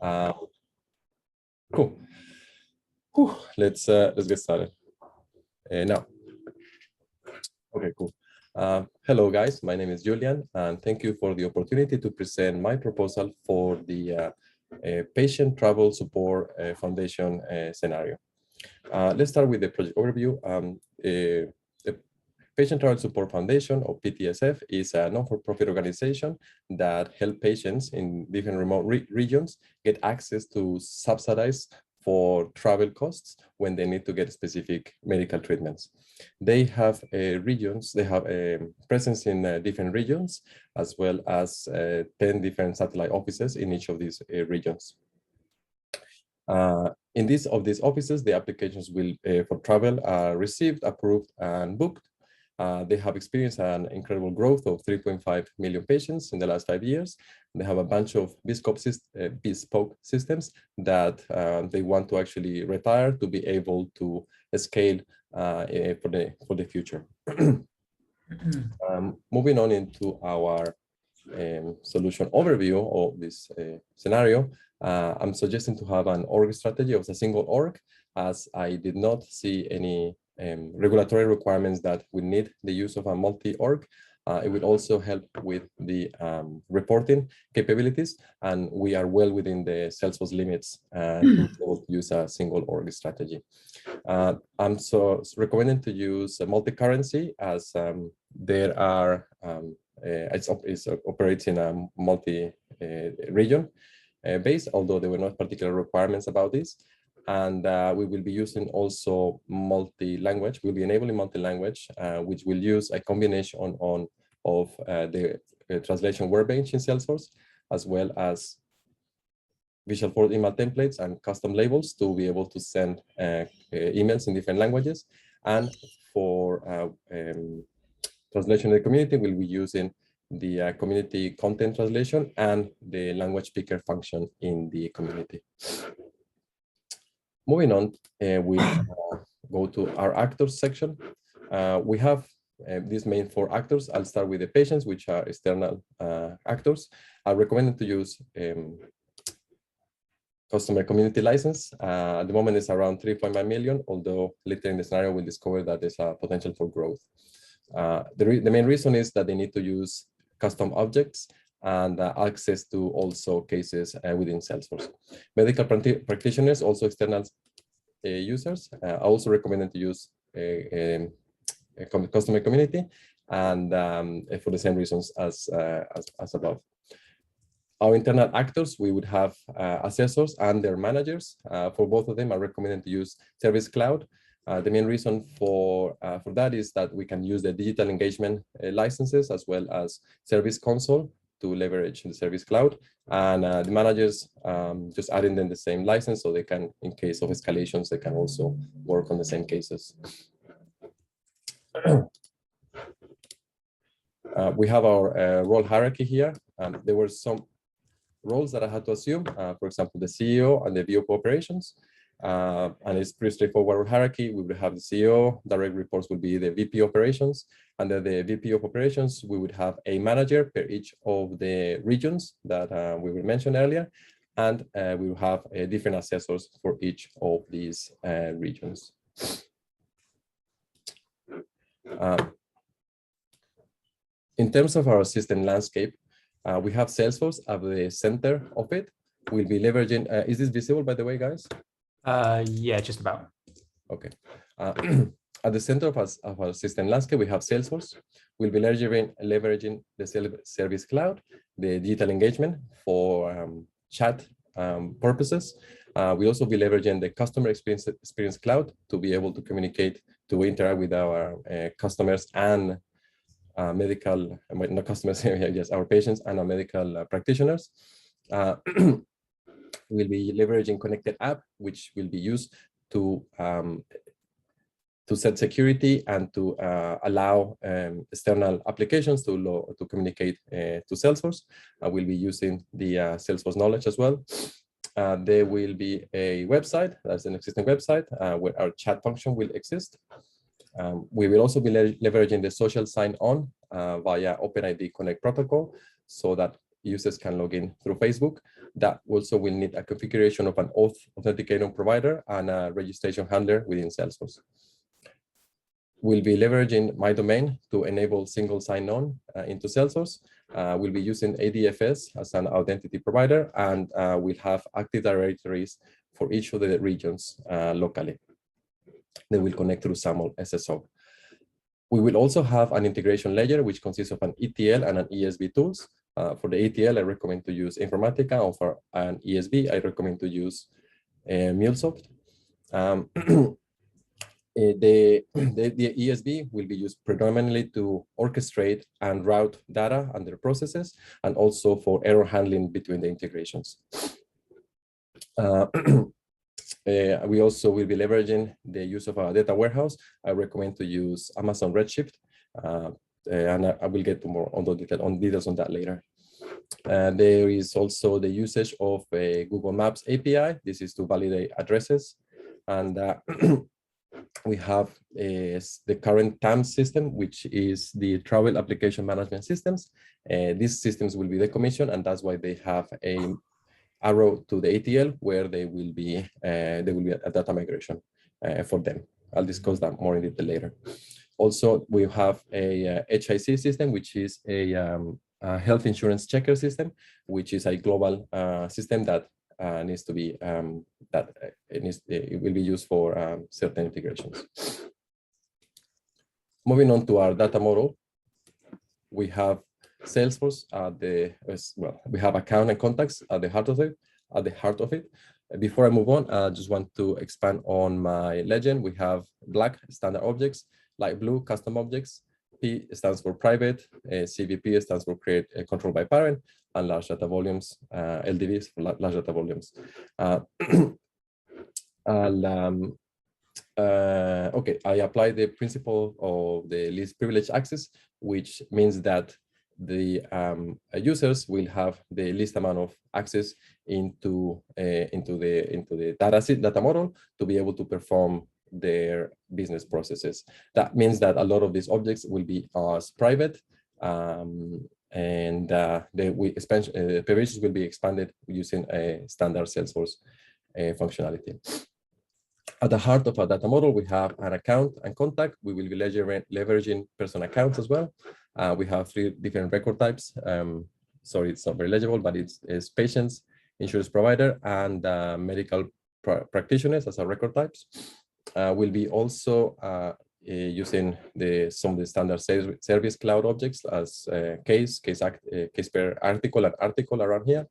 Cool. Whew. Let's get started now. Okay, cool. Hello, guys. My name is Julian, and thank you for the opportunity to present my proposal for the Patient Travel Support Foundation scenario. Let's start with the project overview. The Patient Travel Support Foundation, or PTSF, is a non-for-profit organization that helps patients in different remote regions get access to subsidized for travel costs when they need to get specific medical treatments. They have regions, they have a presence in different regions, as well as 10 different satellite offices in each of these regions. In these offices, the applications will for travel are received, approved, and booked. They have experienced an incredible growth of 3.5 million patients in the last 5 years. They have a bunch of bespoke systems that they want to actually retire to be able to scale for the future. Moving on into our solution overview of this scenario, I'm suggesting to have an org strategy of a single org, as I did not see any regulatory requirements that we need the use of a multi-org. It will also help with the reporting capabilities, and we are well within the salesforce limits to use a single org strategy. I'm so recommending to use a multi-currency, as there are it operates in a multi-region base, although there were not particular requirements about this. And we will be using also multi-language. We'll be enabling multi-language, which will use a combination of the translation workbench in Salesforce, as well as Visual Force email templates and custom labels to be able to send emails in different languages. And for translation in the community, we'll be using the community content translation and the language picker function in the community. Moving on, we go to our actors section. We have these main 4 actors. I'll start with the patients, which are external actors. I recommend to use customer community license. At the moment, it's around 3.9 million, although later in the scenario, we'll discover that there's a potential for growth. The main reason is that they need to use custom objects and access to also cases within Salesforce. Medical practitioners, also external users, I also recommend them to use a customer community, and for the same reasons as above. Our internal actors, we would have assessors and their managers. For both of them, I recommend to use Service Cloud. The main reason for that is that we can use the digital engagement licenses, as well as Service Console, to leverage the Service Cloud, and the managers just adding them the same license, so they can, in case of escalations, they can also work on the same cases. We have our role hierarchy here. There were some roles that I had to assume, for example, the CEO and the VP of operations. And it's pretty straightforward hierarchy. We would have the CEO, direct reports would be the VP operations. Under the VP of operations, we would have a manager per each of the regions that we will mention earlier. And we will have different assessors for each of these regions. In terms of our system landscape, we have Salesforce at the center of it. We'll be leveraging, is this visible, by the way, guys? Yeah, just about. Okay. At the center of our system landscape, we have Salesforce. We'll be leveraging the Service Cloud, the digital engagement for chat purposes. We also be leveraging the Customer Experience Cloud to be able to communicate, to interact with our customers and medical, not customers, yes, our patients and our medical practitioners. We'll be leveraging Connected App, which will be used to set security and to allow external applications to communicate to Salesforce. We'll be using the Salesforce knowledge as well. There will be a website, that's an existing website, where our chat function will exist. We will also be leveraging the social sign-on via OpenID Connect protocol, so that users can log in through Facebook. That also will need a configuration of an authenticator provider and a registration handler within Salesforce. We'll be leveraging my domain to enable single sign-on into Salesforce. We'll be using ADFS as an identity provider, and we'll have active directories for each of the regions locally. They will connect through SAML SSO. We will also have an integration layer, which consists of an ETL and an ESB tools. For the ETL, I recommend to use Informatica, or for an ESB, I recommend to use MuleSoft. The ESB will be used predominantly to orchestrate and route data and their processes, and also for error handling between the integrations. We also will be leveraging the use of a data warehouse. I recommend to use Amazon Redshift, and I will get to more on the details on that later. There is also the usage of a Google Maps API. This is to validate addresses, and we have the current TAM system, which is the Travel Application Management Systems. These systems will be decommissioned, and that's why they have a arrow to the ATL, where they will be a data migration for them. I'll discuss that more in detail later. Also, we have a HIC system, which is a health insurance checker system, which is a global system that needs to be it will be used for certain integrations. Moving on to our data model, we have Salesforce at we have account and contacts at the heart of it. Before I move on, I just want to expand on my legend. We have black standard objects, light blue custom objects, P stands for private, CVP stands for create control by parent, and large data volumes, LDVs for large data volumes. Okay, I apply the principle of the least privilege access, which means that the users will have the least amount of access into the data model to be able to perform their business processes. That means that a lot of these objects will be as private, and the privileges will be expanded using a standard Salesforce functionality. At the heart of our data model, we have an account and contact. We will be leveraging person accounts as well. We have 3 different record types. Sorry, it's not very legible, but it's patients, insurance provider, and medical practitioners as our record types. We'll be also using some of the standard service cloud objects as case per article and article around here.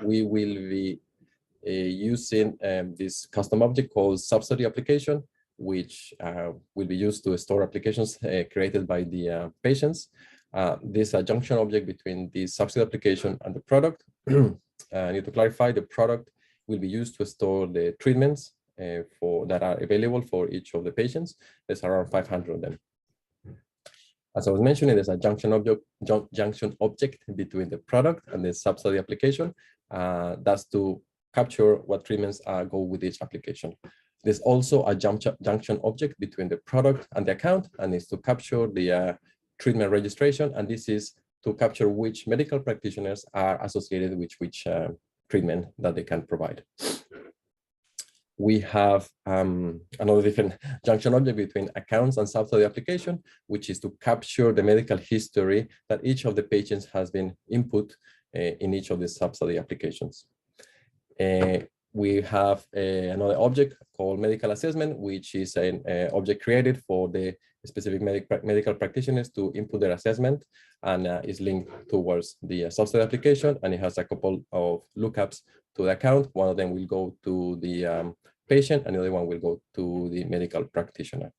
We will be using this custom object called subsidy application, which will be used to store applications created by the patients. This is a junction object between the subsidy application and the product. I need to clarify, the product will be used to store the treatments that are available for each of the patients. There's around 500 of them. As I was mentioning, there's a junction object between the product and the subsidy application. That's to capture what treatments go with each application. There's also a junction object between the product and the account, and it's to capture the treatment registration. And this is to capture which medical practitioners are associated with which treatment that they can provide. We have another different junction object between accounts and subsidy application, which is to capture the medical history that each of the patients has been input in each of the subsidy applications. We have another object called medical assessment, which is an object created for the specific medical practitioners to input their assessment, and is linked towards the subsidy application, and it has a couple of lookups to the account. One of them will go to the patient, and the other one will go to the medical practitioner.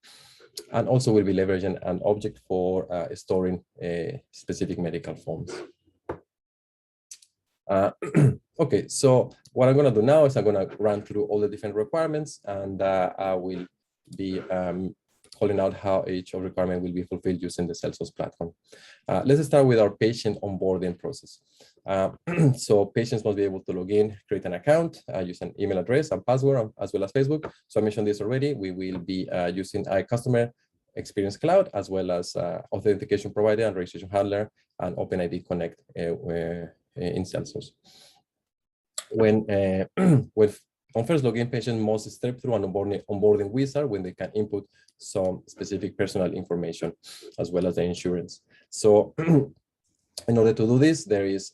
And also we'll be leveraging an object for storing specific medical forms. Okay, so what I'm going to do now is I'm going to run through all the different requirements, and I will be calling out how each of the requirements will be fulfilled using the Salesforce platform. Let's start with our patient onboarding process. So patients must be able to log in, create an account, use an email address and password, as well as Facebook. So I mentioned this already. We will be using a customer Experience Cloud, as well as authentication provider and registration handler and OpenID Connect in Salesforce. When on first login, patient must step through an onboarding wizard when they can input some specific personal information as well as the insurance. So in order to do this, there is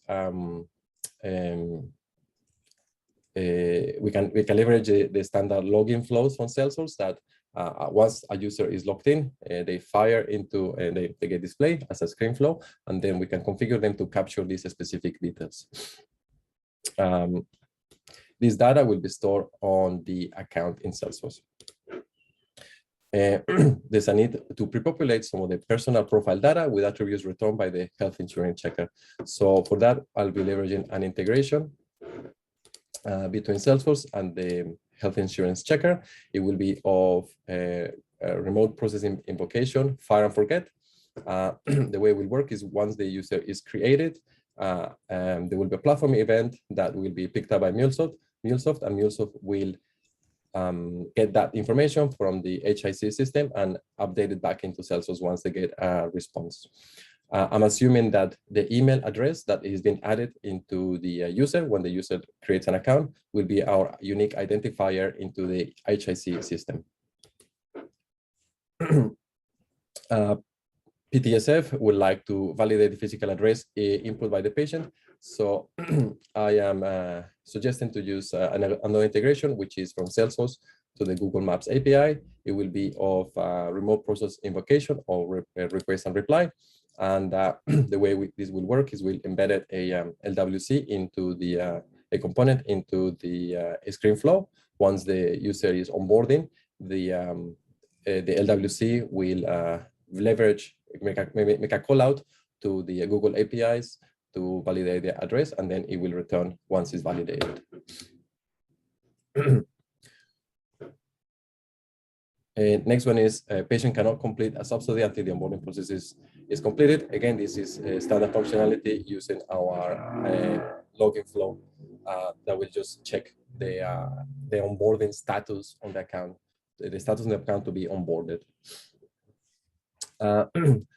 we can leverage the standard login flows from Salesforce that once a user is logged in, they fire into they get displayed as a screen flow, and then we can configure them to capture these specific details. This data will be stored on the account in Salesforce. There's a need to pre-populate some of the personal profile data with attributes returned by the health insurance checker. So for that, I'll be leveraging an integration between Salesforce and the health insurance checker. It will be of a remote processing invocation, fire and forget. The way it will work is once the user is created, there will be a platform event that will be picked up by MuleSoft, and MuleSoft will get that information from the HIC system and update it back into Salesforce once they get a response. I'm assuming that the email address that is being added into the user when the user creates an account will be our unique identifier into the HIC system. PTSF would like to validate the physical address input by the patient. So I am suggesting to use another integration, which is from Salesforce to the Google Maps API. It will be of remote process invocation or request and reply. And the way this will work is we'll embed a LWC into the a component into the screen flow. Once the user is onboarding, the LWC will leverage, make a call out to the Google APIs to validate the address, and then it will return once it's validated. Next one is a patient cannot complete a subsidy until the onboarding process is completed. Again, this is standard functionality using our login flow that will just check the onboarding status on the account, the status on the account to be onboarded.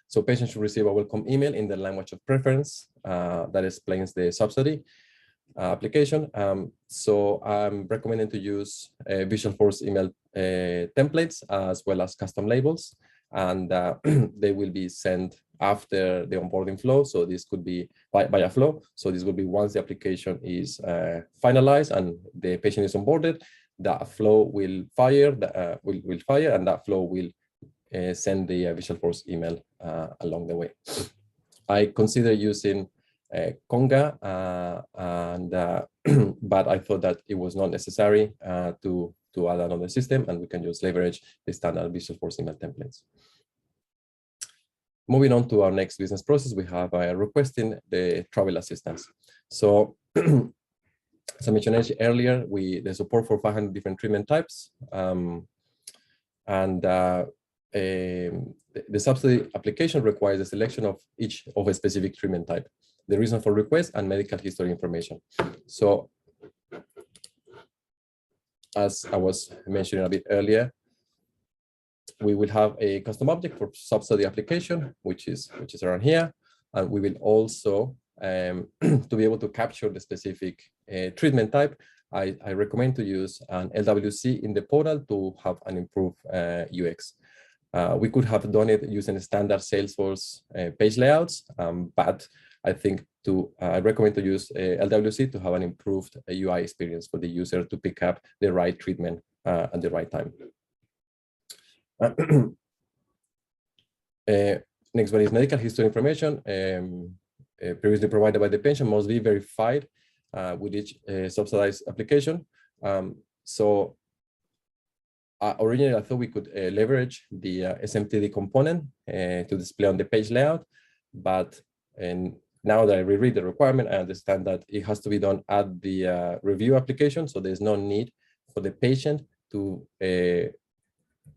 So patients should receive a welcome email in the language of preference that explains the subsidy application. So I'm recommending to use Visualforce email templates as well as custom labels, and they will be sent after the onboarding flow. So this could be by a flow. So this will be once the application is finalized and the patient is onboarded, that flow will fire, will fire, and that flow will send the Visualforce email along the way. I consider using Conga, but I thought that it was not necessary to add another system, and we can just leverage the standard Visualforce email templates. Moving on to our next business process, we have requesting the travel assistance. So as I mentioned earlier, the support for 500 different treatment types, the subsidy application requires the selection of each of a specific treatment type, the reason for request, and medical history information. So as I was mentioning a bit earlier, we will have a custom object for subsidy application, which is around here. And we will also, to be able to capture the specific treatment type, I recommend to use an LWC in the portal to have an improved UX. We could have done it using standard Salesforce page layouts, but I think I recommend to use LWC to have an improved UI experience for the user to pick up the right treatment at the right time. Next one is medical history information. Previously provided by the patient must be verified with each subsidized application. So originally, I thought we could leverage the SMTD component to display on the page layout, but now that I reread the requirement, I understand that it has to be done at the review application. So there's no need for the patient to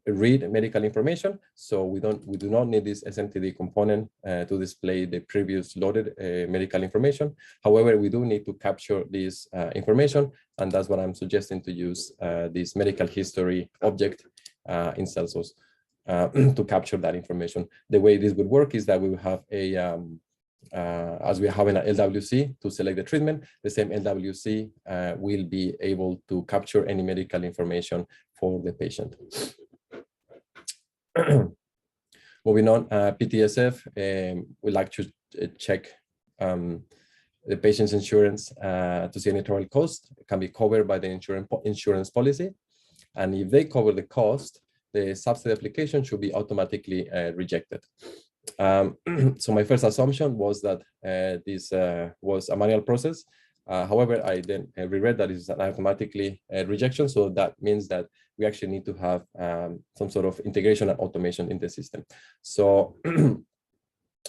read medical information. So we do not need this SMTD component to display the previous loaded medical information. However, we do need to capture this information, and that's what I'm suggesting to use this medical history object in Salesforce. to capture that information. The way this would work is that we will have a as we have an LWC to select the treatment, the same LWC will be able to capture any medical information for the patient. Moving on, PTSF, we like to check the patient's insurance to see any total cost. It can be covered by the insurance policy. And if they cover the cost, the subsidy application should be automatically rejected. So my first assumption was that this was a manual process. However, I then reread that it's an automatically rejection. So that means that we actually need to have some sort of integration and automation in the system. So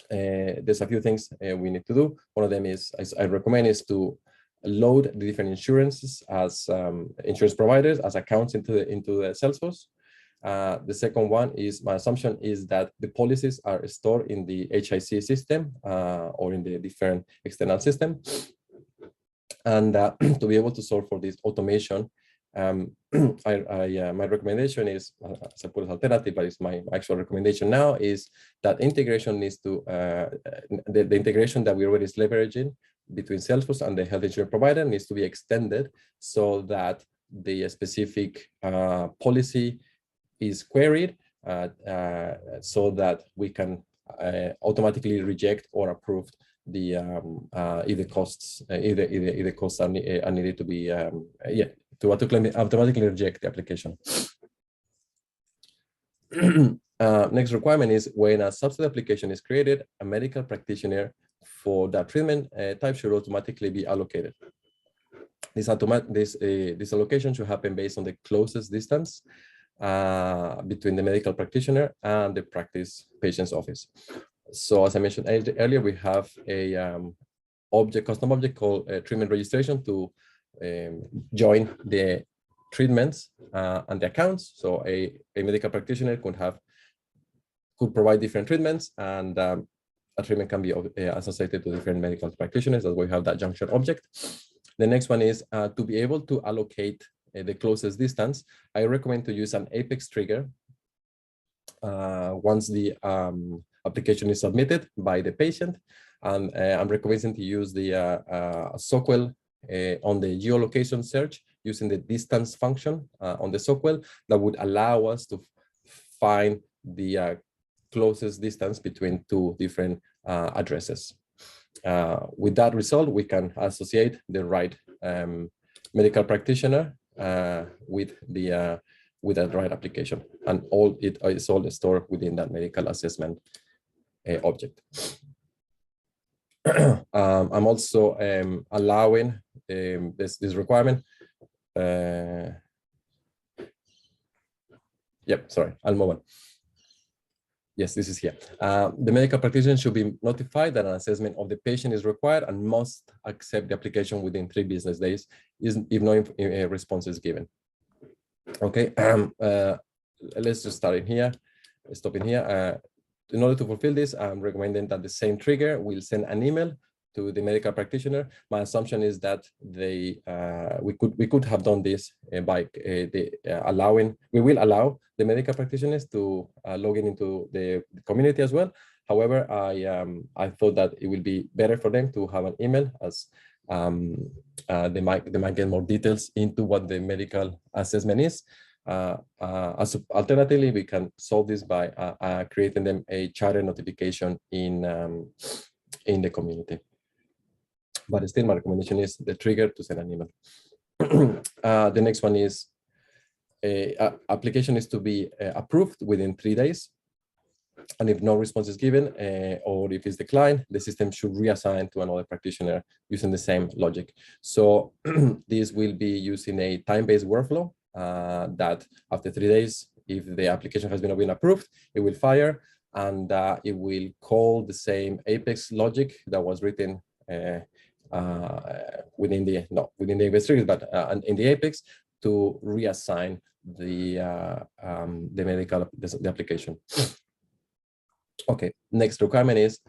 there's a few things we need to do. One of them is, I recommend, is to load the different insurances as insurance providers as accounts into the salesforce. The second one is, my assumption is that the policies are stored in the HIC system or in the different external system. And to be able to solve for this automation, my recommendation is, I suppose alternative, but it's my actual recommendation now, is that integration needs to, the integration that we already is leveraging between Salesforce and the health insurance provider needs to be extended so that the specific policy is queried so that we can automatically reject or approve the if the costs are needed to be to automatically reject the application. Next requirement is, when a subsidy application is created, a medical practitioner for that treatment type should automatically be allocated. This allocation should happen based on the closest distance between the medical practitioner and the practice patient's office. So as I mentioned earlier, we have a custom object called treatment registration to join the treatments and the accounts. So a medical practitioner could provide different treatments, and a treatment can be associated to different medical practitioners. That's why we have that junction object. The next one is to be able to allocate the closest distance. I recommend to use an Apex trigger once the application is submitted by the patient, and I'm recommending to use the SOQL on the geolocation search using the distance function on the SOQL that would allow us to find the closest distance between two different addresses. With that result, we can associate the right medical practitioner with the right application, and it is all stored within that medical assessment object. I'm also allowing this requirement. Yep, sorry, I'll move on. Yes, this is here. The medical practitioner should be notified that an assessment of the patient is required and must accept the application within 3 business days if no response is given. Okay, let's just start in here, stop in here. In order to fulfill this, I'm recommending that the same trigger will send an email to the medical practitioner. My assumption is that we could have done this by we will allow the medical practitioners to log into the community as well. However, I thought that it will be better for them to have an email, as they might get more details into what the medical assessment is. Alternatively, we can solve this by creating them a charter notification in the community. But still, my recommendation is the trigger to send an email. The next one is application is to be approved within 3 days. And if no response is given or if it's declined, the system should reassign to another practitioner using the same logic. So this will be using a time-based workflow that after 3 days, if the application has been approved, it will fire, and it will call the same Apex logic that was written within the investigators, but in the Apex to reassign the application. Okay, next requirement is,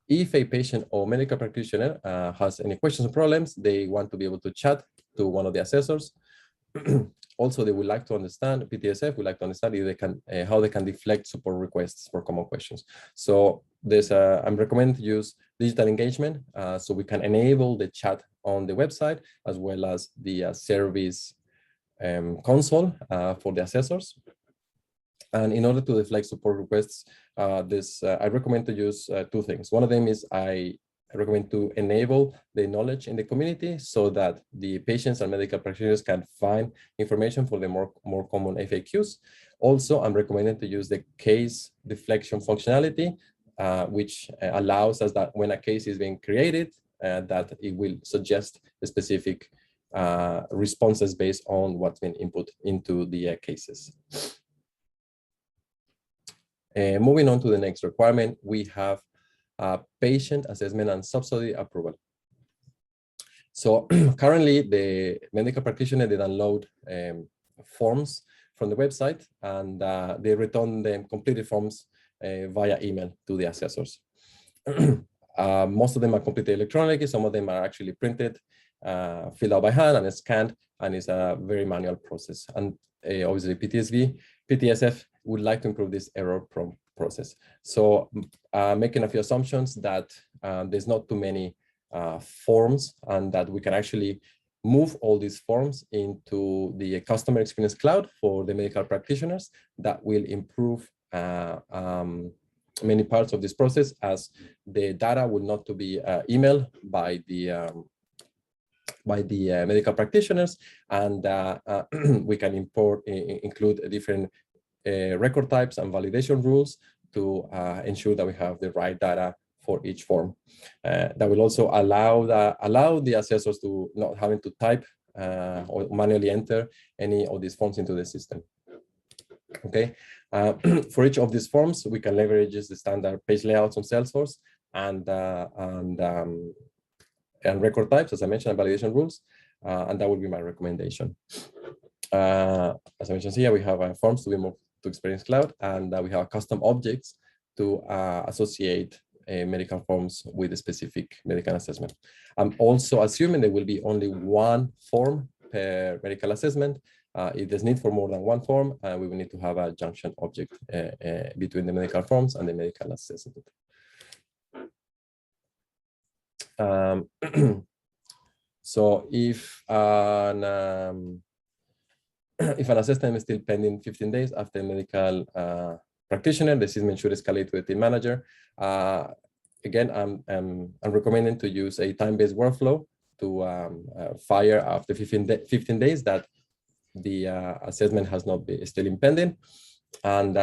if a patient or medical practitioner has any questions or problems, they want to be able to chat to one of the assessors. Also, they would like to understand, PTSF would like to understand if they can, how they can deflect support requests for common questions. So there's I'm recommending to use digital engagement, so we can enable the chat on the website as well as the service console for the assessors. And in order to deflect support requests, I recommend to use two things. One of them is I recommend to enable the knowledge in the community so that the patients and medical practitioners can find information for the more common FAQs. Also, I'm recommending to use the case deflection functionality, which allows us that when a case is being created, that it will suggest the specific responses based on what's been input into the cases. Moving on to the next requirement, we have patient assessment and subsidy approval. So currently, the medical practitioner, they download forms from the website, and they return them completed forms via email to the assessors. Most of them are completed electronically. Some of them are actually printed, filled out by hand and scanned, and it's a very manual process. And obviously, PTSF would like to improve this error-prone process. So making a few assumptions that there's not too many forms, and that we can actually move all these forms into the customer experience cloud for the medical practitioners. That will improve many parts of this process, as the data will not to be emailed by the medical practitioners, and we can include different record types and validation rules to ensure that we have the right data for each form. That will also allow the assessors to not having to type or manually enter any of these forms into the system. Okay, for each of these forms, we can leverage the standard page layouts on Salesforce and record types, as I mentioned, and validation rules, and that would be my recommendation. As I mentioned here, we have forms to be moved to Experience Cloud, and we have custom objects to associate medical forms with a specific medical assessment. I'm also assuming there will be only one form per medical assessment. If there's need for more than one form, we will need to have a junction object between the medical forms and the medical assessment. So if an assessment is still pending 15 days after medical practitioner, the system should escalate to the team manager. Again, I'm recommending to use a time-based workflow to fire after 15 days that the assessment has not been still impending. And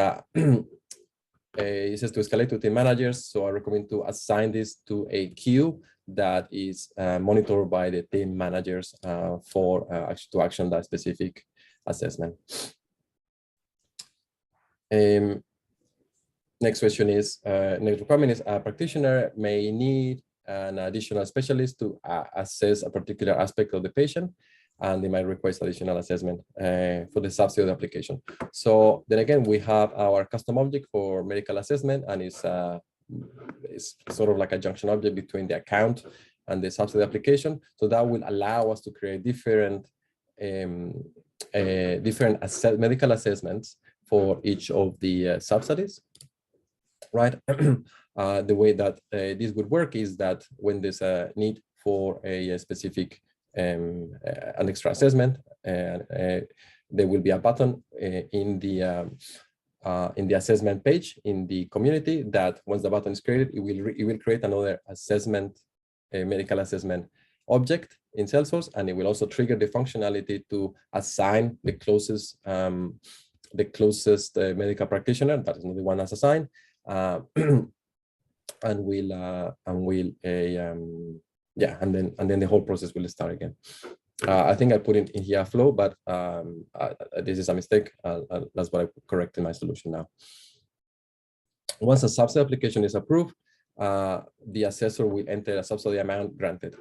it says to escalate to team managers. So I recommend to assign this to a queue that is monitored by the team managers to action that specific assessment. Next question is, next requirement is a practitioner may need an additional specialist to assess a particular aspect of the patient, and they might request additional assessment for the subsidy application. So then again, we have our custom object for medical assessment, and it's sort of like a junction object between the account and the subsidy application. So that will allow us to create different medical assessments for each of the subsidies, right? The way that this would work is that when there's a need for a specific an extra assessment, there will be a button in the assessment page in the community that once the button is created, it will create another assessment, medical assessment object in Salesforce, and it will also trigger the functionality to assign the closest medical practitioner, that is not the one as assigned, and then the whole process will start again. I think I put it in here a flow, but this is a mistake. That's what I correct in my solution now. Once a subsidy application is approved, the assessor will enter a subsidy amount granted.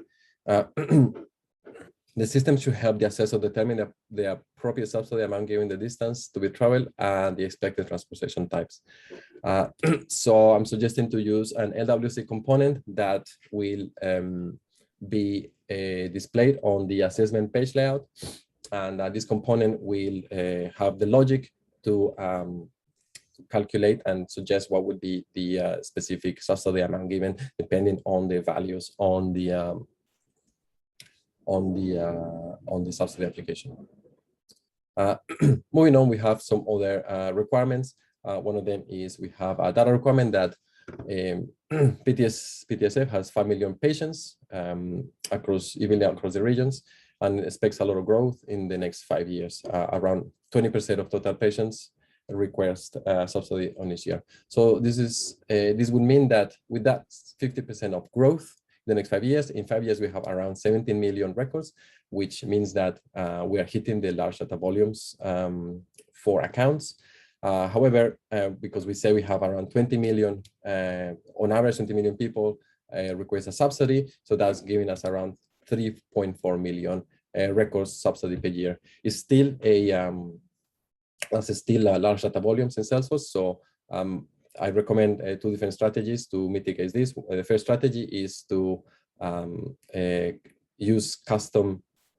The system should help the assessor determine the appropriate subsidy amount given the distance to be traveled and the expected transportation types. So I'm suggesting to use an LWC component that will be displayed on the assessment page layout. And this component will have the logic to calculate and suggest what would be the specific subsidy amount given, depending on the values on the subsidy application. Moving on, we have some other requirements. One of them is we have a data requirement that PTSF has 5 million patients evenly across the regions, and expects a lot of growth in the next 5 years. Around 20% of total patients request subsidy on each year. So this would mean that with that 50% of growth in the next 5 years, in 5 years we have around 17 million records, which means that we are hitting the large data volumes for accounts. However, because we say we have around 20 million, on average 20 million people request a subsidy, so that's giving us around 3.4 million records subsidy per year. It's still still large data volumes in Salesforce, so I recommend 2 different strategies to mitigate this. The first strategy is to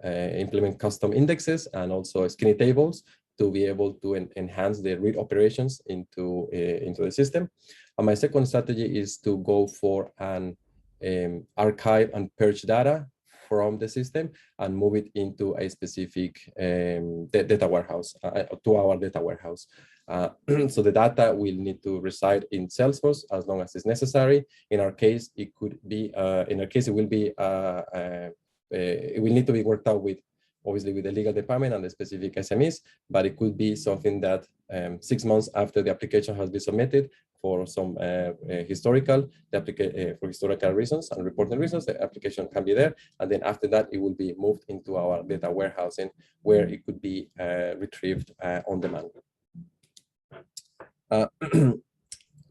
implement custom indexes and also skinny tables to be able to enhance the read operations into the system. And my second strategy is to go for an archive and purge data from the system and move it into a specific data warehouse, to our data warehouse. So the data will need to reside in Salesforce as long as it's necessary. In our case, it could be, it will be, it will need to be worked out with, obviously, with the legal department and the specific SMEs, but it could be something that 6 months after the application has been submitted for some historical reasons and reporting reasons, the application can be there. And then after that, it will be moved into our data warehousing where it could be retrieved on demand.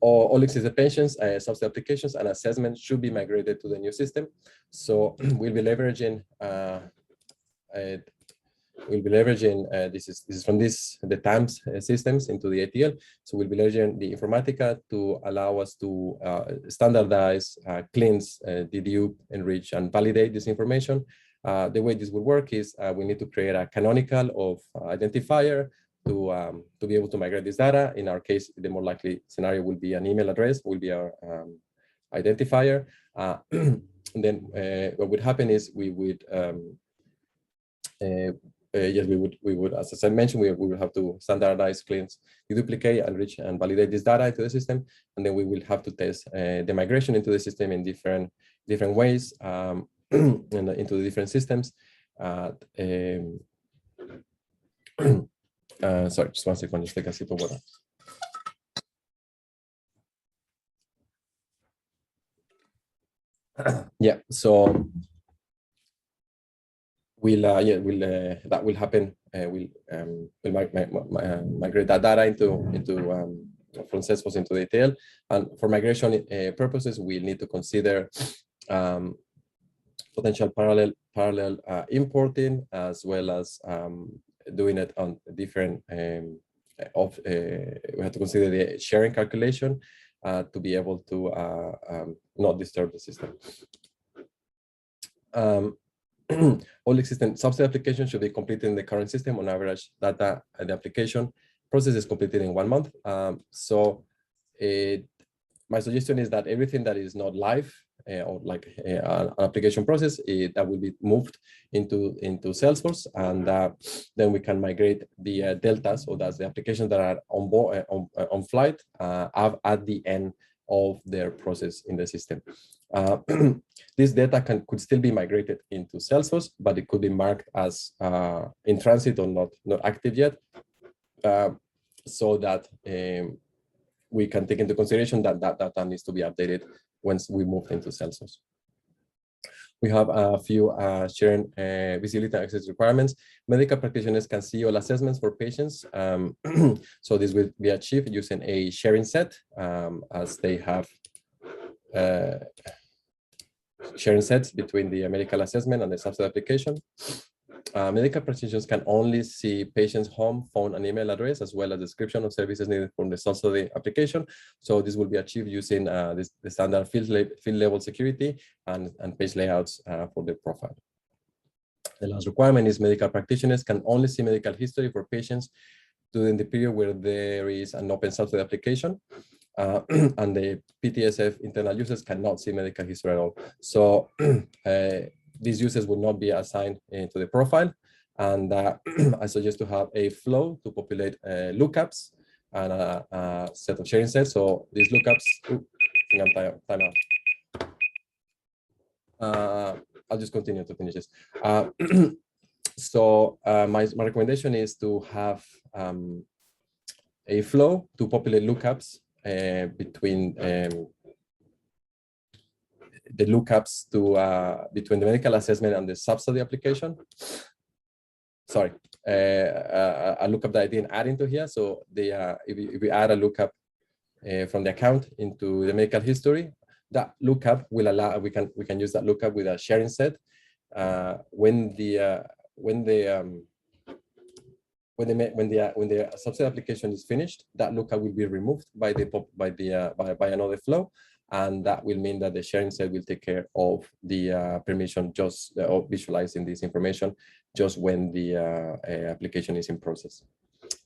All existing pensions, subsidy applications, and assessments should be migrated to the new system. So we'll be leveraging this is from the TAMS systems into the ATL. So we'll be leveraging the Informatica to allow us to standardize, cleanse, dedupe, enrich, and validate this information. The way this will work is we need to create a canonical of identifier to be able to migrate this data. In our case, the more likely scenario will be an email address, will be our identifier. And then what would happen is we would yes, we would, as I mentioned, we would have to standardize, cleanse, duplicate, enrich, and validate this data into the system, and then we will have to test the migration into the system in different ways and into the different systems. Sorry, just 1 second, just take a sip of water. Yeah, so that will happen. We'll migrate that data into from Salesforce into the ETL, and for migration purposes, we need to consider potential parallel importing, as well as doing it on different. We have to consider the sharing calculation to be able to not disturb the system. All existing subsidy applications should be completed in the current system. On average, data and the application process is completed in 1 month. My suggestion is that everything that is not live or like an application process that will be moved into Salesforce, and then we can migrate the deltas, so that's the applications that are on board on flight at the end of their process in the system. This data could still be migrated into Salesforce, but it could be marked as in transit or not active yet, so that we can take into consideration that data needs to be updated once we move into Salesforce. We have a few sharing visibility and access requirements. Medical practitioners can see all assessments for patients. So this will be achieved using a sharing set, as they have sharing sets between the medical assessment and the subsidy application. Medical practitioners can only see patients' home, phone, and email address, as well as description of services needed from the subsidy application. So this will be achieved using the standard field level security and page layouts for the profile. The last requirement is medical practitioners can only see medical history for patients during the period where there is an open source application. And the PTSF internal users cannot see medical history at all. So these users will not be assigned to the profile. And I suggest to have a flow to populate lookups and a set of sharing sets. So these lookups, time out. I'll just continue to finish this. So my recommendation is to have a flow to populate lookups between the lookups to between the medical assessment and the substudy application. Sorry, a lookup that I didn't add into here. So the if we add a lookup from the account into the medical history, that lookup will allow we can use that lookup with a sharing set when the subset application is finished. That lookup will be removed by another flow, and that will mean that the sharing set will take care of the permission just of visualizing this information just when the application is in process.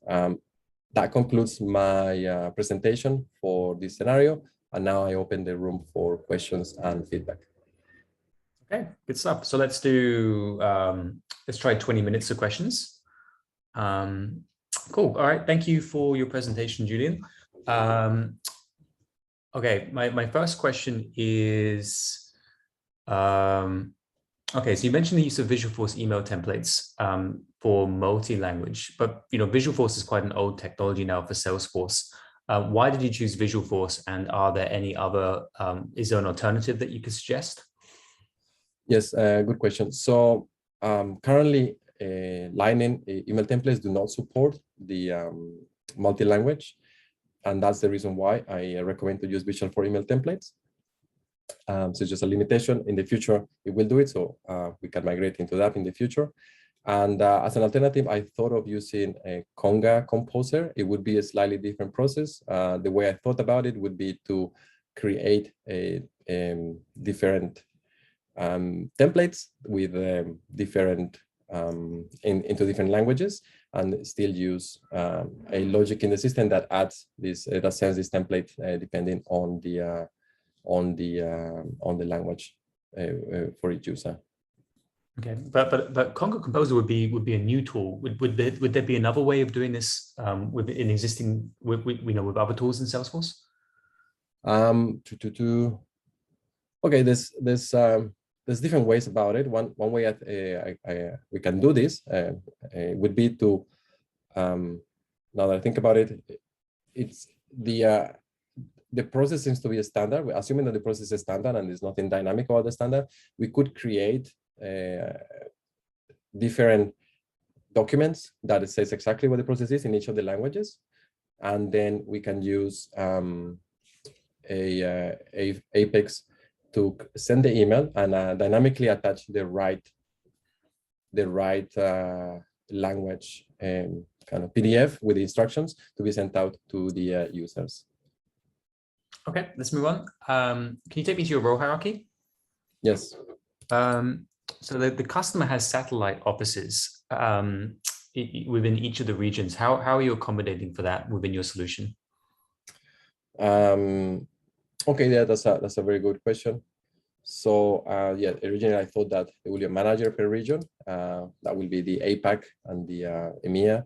That concludes my presentation for this scenario, and now I open the room for questions and feedback. Okay, good stuff. So let's do let's try 20 minutes of questions. Cool. All right. Thank you for your presentation, Julian. Okay, my first question is, okay, so you mentioned the use of Visualforce email templates for multi-language, but Visualforce is quite an old technology now for Salesforce. Why did you choose Visualforce, and are there any other, is there an alternative that you could suggest? Yes, good question. So currently, Lightning email templates do not support the multi-language, and that's the reason why I recommend to use Visualforce email templates. So it's just a limitation. In the future, it will do it, so we can migrate into that in the future. And as an alternative, I thought of using a Conga Composer. It would be a slightly different process. The way I thought about it would be to create a different templates with different into different languages, and still use a logic in the system that adds this that sends this template depending on the language for each user. Okay, but Conga Composer would be a new tool. Would there be another way of doing this with existing with other tools in Salesforce? Okay, there's different ways about it. One way we can do this would be to, now that I think about it, it's the process seems to be a standard. We're assuming that the process is standard and there's nothing dynamic about the standard. We could create different documents that says exactly what the process is in each of the languages, and then we can use Apex to send the email and dynamically attach the right language kind of PDF with the instructions to be sent out to the users. Okay, let's move on. Can you take me to your role hierarchy? Yes. So the customer has satellite offices within each of the regions. How are you accommodating for that within your solution? Okay, yeah, that's a very good question. So yeah, originally I thought that there will be a manager per region. That will be the APAC and the EMEA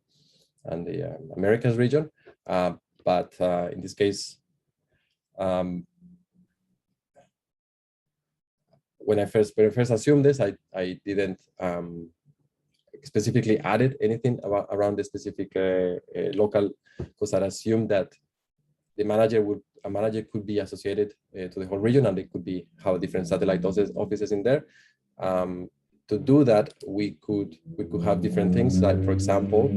and the Americas region. But in this case, when I first assumed this, I didn't specifically added anything around the specific local, because I assumed that the a manager could be associated to the whole region, and they could have different satellite offices in there. To do that, we could have different things. Like, for example,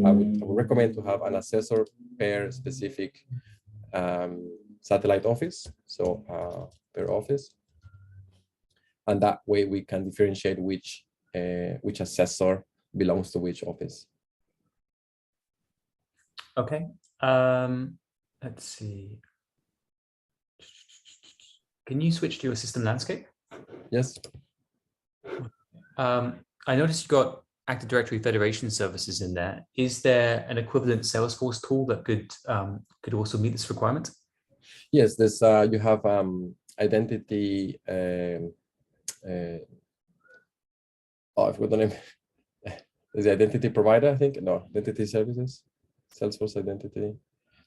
I would recommend to have an assessor per specific satellite office, so per office, and that way we can differentiate which assessor belongs to which office. Okay. Let's see. Can you switch to your system landscape? Yes. I noticed you got Active Directory Federation services in there. Is there an equivalent Salesforce tool that could also meet this requirement? Yes, there's you have identity. Oh, I forgot the name. Is the identity provider? I think no, identity services, Salesforce identity.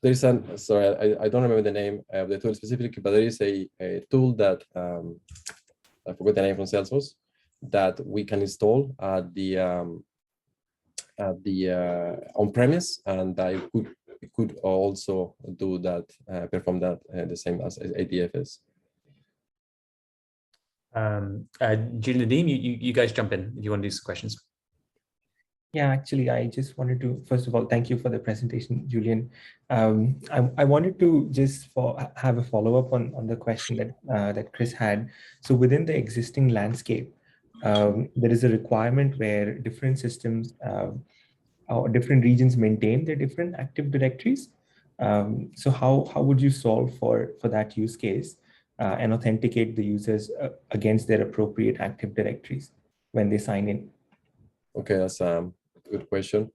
There is an sorry, I don't remember the name of the tool specifically, but there is a tool that I forgot the name from Salesforce that we can install at the on-premise, and it could also do that, perform that the same as ADFS. Julian, Nadeem, you guys jump in if you want to do some questions. Yeah, actually, I just wanted to, first of all, thank you for the presentation, Julian. I wanted to just have a follow-up on the question that Chris had. So within the existing landscape, there is a requirement where different systems or different regions maintain their different Active Directories. So how would you solve for that use case and authenticate the users against their appropriate Active Directories when they sign in? Okay, that's a good question.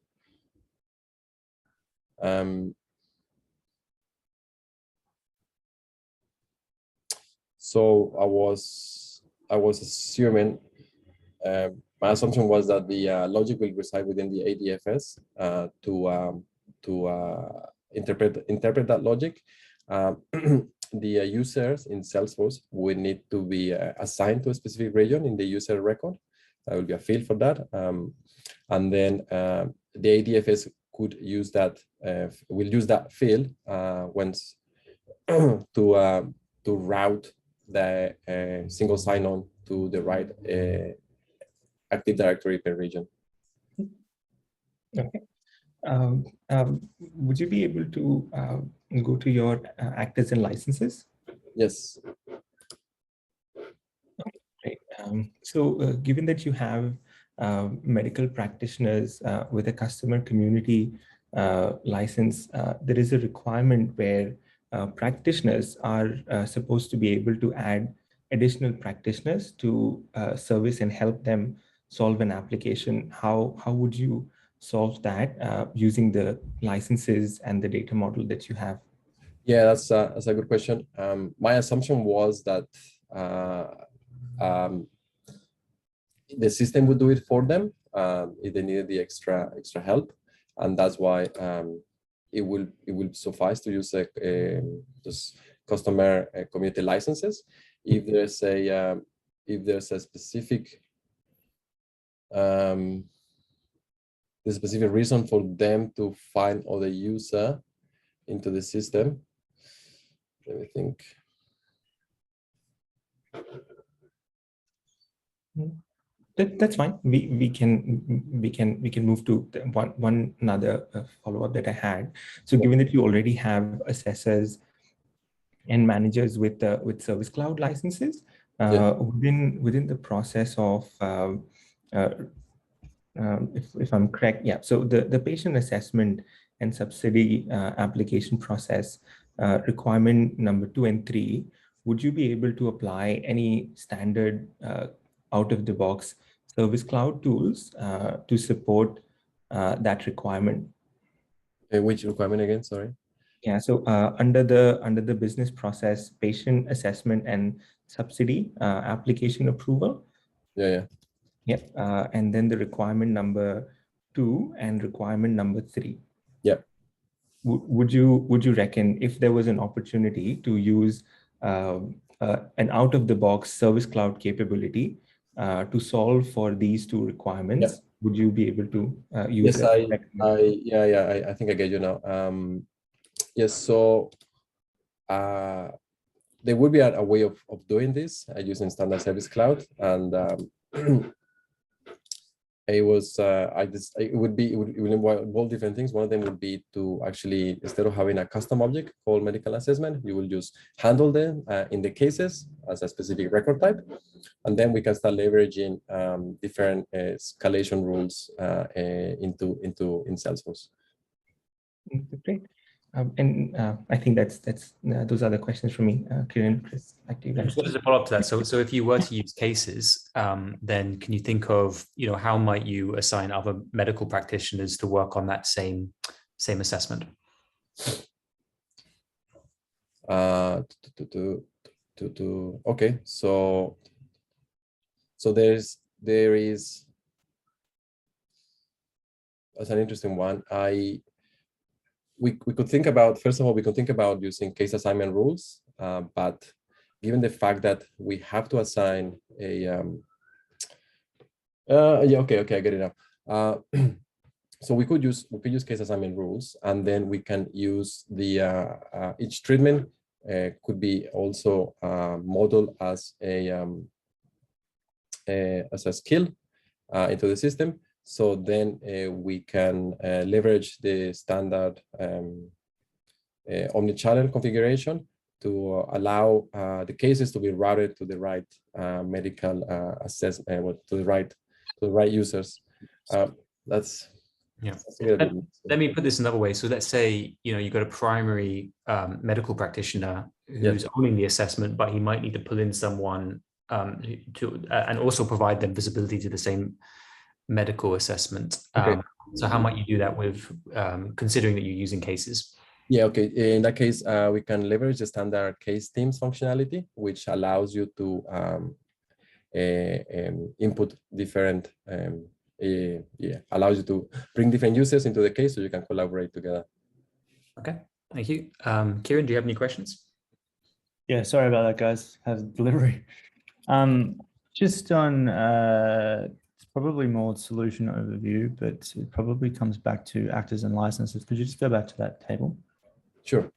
So I was assuming, my assumption was that the logic will reside within the ADFS to interpret that logic. The users in Salesforce will need to be assigned to a specific region in the user record. There will be a field for that, and then the ADFS could use that. Will use that field once to route the single sign-on to the right Active Directory per region. Okay. Would you be able to go to your actors and licenses? Yes. Great. So given that you have medical practitioners with a customer community license, there is a requirement where practitioners are supposed to be able to add additional practitioners to service and help them solve an application. How would you solve that using the licenses and the data model that you have? Yeah, that's a good question. My assumption was that the system would do it for them if they needed the extra help, and that's why it will suffice to use just customer community licenses. If there's a specific reason for them to find other user into the system. Let me think. That's fine. We can move to one another follow-up that I had. So given that you already have assessors and managers with Service Cloud licenses, within the process of if I'm correct, yeah. So the patient assessment and subsidy application process, requirement number 2 and 3, would you be able to apply any standard out-of-the-box Service Cloud tools to support that requirement? Which requirement again? Sorry. Yeah, so under the business process, patient assessment and subsidy application approval. Yeah. Yep, and then the requirement number 2 and requirement number 3. Yep. Would you reckon if there was an opportunity to use an out-of-the-box Service Cloud capability to solve for these 2 requirements, would you be able to use yes, that? I think I get you now. Yes, so there would be a way of doing this using standard Service Cloud, and it would involve different things. One of them would be to actually, instead of having a custom object called medical assessment, you will just handle them in the cases as a specific record type, and then we can start leveraging different escalation rules in Salesforce. Great. I think that's those are the questions for me. Kieran, Chris, back to you guys. Just as a follow-up to that, so if you were to use cases, then can you think of, how might you assign other medical practitioners to work on that same assessment? Okay, so there is that's an interesting one. We could think about, first of all, we could think about using case assignment rules, but given the fact that we have to assign a okay, I get it now. So we could use case assignment rules, and then we can use the each treatment could be also modeled as a skill into the system. So then we can leverage the standard omni-channel configuration to allow the cases to be routed to the right medical assessment, to the right users. That's yeah. Let me put this another way. So let's say you've got a primary medical practitioner who's owning the assessment, but he might need to pull in someone to and also provide them visibility to the same medical assessment. Okay. So how might you do that with considering that you're using cases? Yeah, okay. In that case, we can leverage the standard case teams functionality, which allows you to input different, allows you to bring different users into the case so you can collaborate together. Okay, thank you. Kieran, do you have any questions? Yeah, sorry about that, guys. Have delivery. Just on, it's probably more solution overview, but it probably comes back to actors and licenses. Could you just go back to that table? Sure.